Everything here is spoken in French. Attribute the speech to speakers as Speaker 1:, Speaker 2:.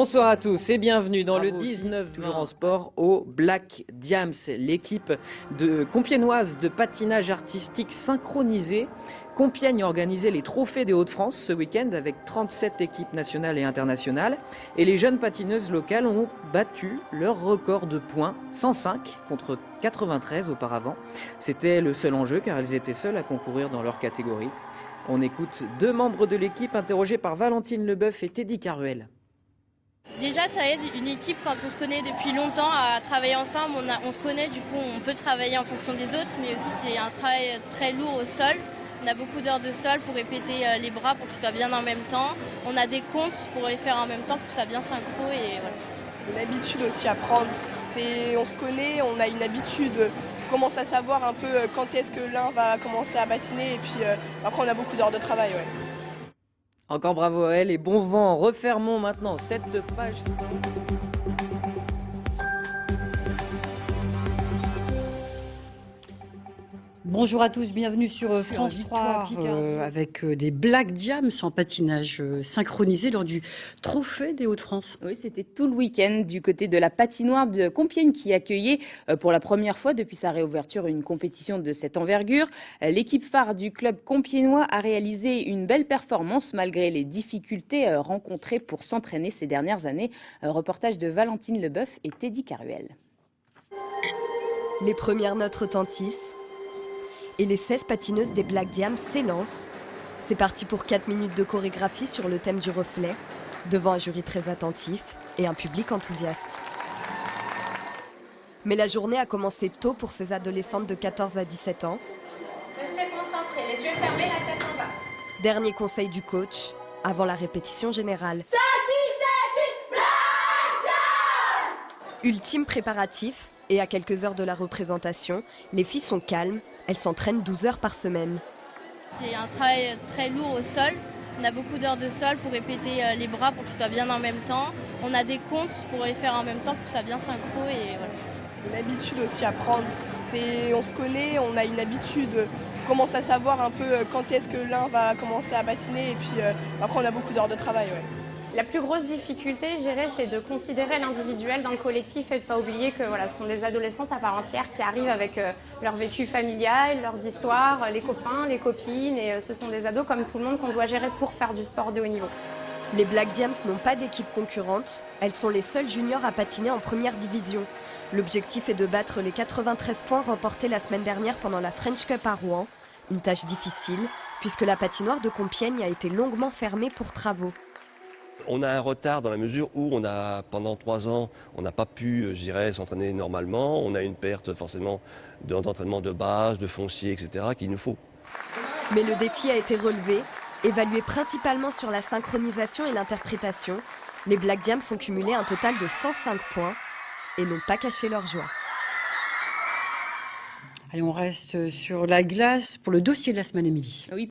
Speaker 1: Bonsoir à tous et bienvenue dans le 19 en sport au Black Diams, l'équipe compiègnoise de patinage artistique synchronisé. Compiègne a organisé les trophées des Hauts-de-France ce week-end avec 37 équipes nationales et internationales. Et les jeunes patineuses locales ont battu leur record de points, 105 contre 93 auparavant. C'était le seul enjeu car elles étaient seules à concourir dans leur catégorie. On écoute deux membres de l'équipe interrogés par Valentine Leboeuf et Teddy Caruel.
Speaker 2: Déjà, ça aide une équipe quand on se connaît depuis longtemps à travailler ensemble. On se connaît, du coup, on peut travailler en fonction des autres, mais aussi c'est un travail très lourd au sol. On a beaucoup d'heures de sol pour répéter les bras pour qu'ils soient bien en même temps. On a des comptes pour les faire en même temps pour que ça soit bien synchro et voilà.
Speaker 3: C'est une habitude aussi à prendre. On se connaît, on a une habitude, on commence à savoir un peu quand est-ce que l'un va commencer à patiner et puis après on a beaucoup d'heures de travail. Ouais.
Speaker 1: Encore bravo à elle et bon vent. Refermons maintenant cette page.
Speaker 4: Bonjour à tous, bienvenue sur France 3 avec des Black Diams en patinage synchronisé lors du Trophée des Hauts-de-France.
Speaker 5: Oui, c'était tout le week-end du côté de la patinoire de Compiègne qui accueillait pour la première fois depuis sa réouverture une compétition de cette envergure. L'équipe phare du club compiègnois a réalisé une belle performance malgré les difficultés rencontrées pour s'entraîner ces dernières années. Reportage de Valentine Leboeuf et Teddy Caruel.
Speaker 6: Les premières notes retentissent. Et les 16 patineuses des Black Diams s'élancent. C'est parti pour 4 minutes de chorégraphie sur le thème du reflet, devant un jury très attentif et un public enthousiaste. Mais la journée a commencé tôt pour ces adolescentes de 14 à 17 ans.
Speaker 7: Restez concentrés, les yeux fermés, la tête en bas.
Speaker 6: Dernier conseil du coach, avant la répétition générale.
Speaker 7: 5, 6, 7, 8, Black Diams!
Speaker 6: Ultime préparatif, et à quelques heures de la représentation, les filles sont calmes. Elles s'entraînent 12 heures par semaine.
Speaker 2: C'est un travail très lourd au sol. On a beaucoup d'heures de sol pour répéter les bras pour qu'ils soient bien en même temps. On a des comptes pour les faire en même temps pour que ça soit bien synchro et voilà.
Speaker 3: C'est une habitude aussi à prendre. On se connaît, on a une habitude, on commence à savoir un peu quand est-ce que l'un va commencer à patiner et puis après on a beaucoup d'heures de travail. Ouais.
Speaker 7: La plus grosse difficulté, je dirais, c'est de considérer l'individuel dans le collectif et de ne pas oublier que ce sont des adolescentes à part entière qui arrivent avec leur vécu familial, leurs histoires, les copains, les copines. Et ce sont des ados comme tout le monde qu'on doit gérer pour faire du sport de haut niveau.
Speaker 6: Les Black Diams n'ont pas d'équipe concurrente. Elles sont les seules juniors à patiner en première division. L'objectif est de battre les 93 points remportés la semaine dernière pendant la French Cup à Rouen. Une tâche difficile, puisque la patinoire de Compiègne a été longuement fermée pour travaux.
Speaker 8: On a un retard dans la mesure où pendant 3 ans, on n'a pas pu, s'entraîner normalement. On a une perte forcément d'entraînement de base, de foncier, etc. qu'il nous faut.
Speaker 6: Mais le défi a été relevé, évalué principalement sur la synchronisation et l'interprétation. Les Black Diams ont cumulé un total de 105 points et n'ont pas caché leur joie.
Speaker 4: Allez, on reste sur la glace pour le dossier de la semaine, Émilie.
Speaker 5: Oui.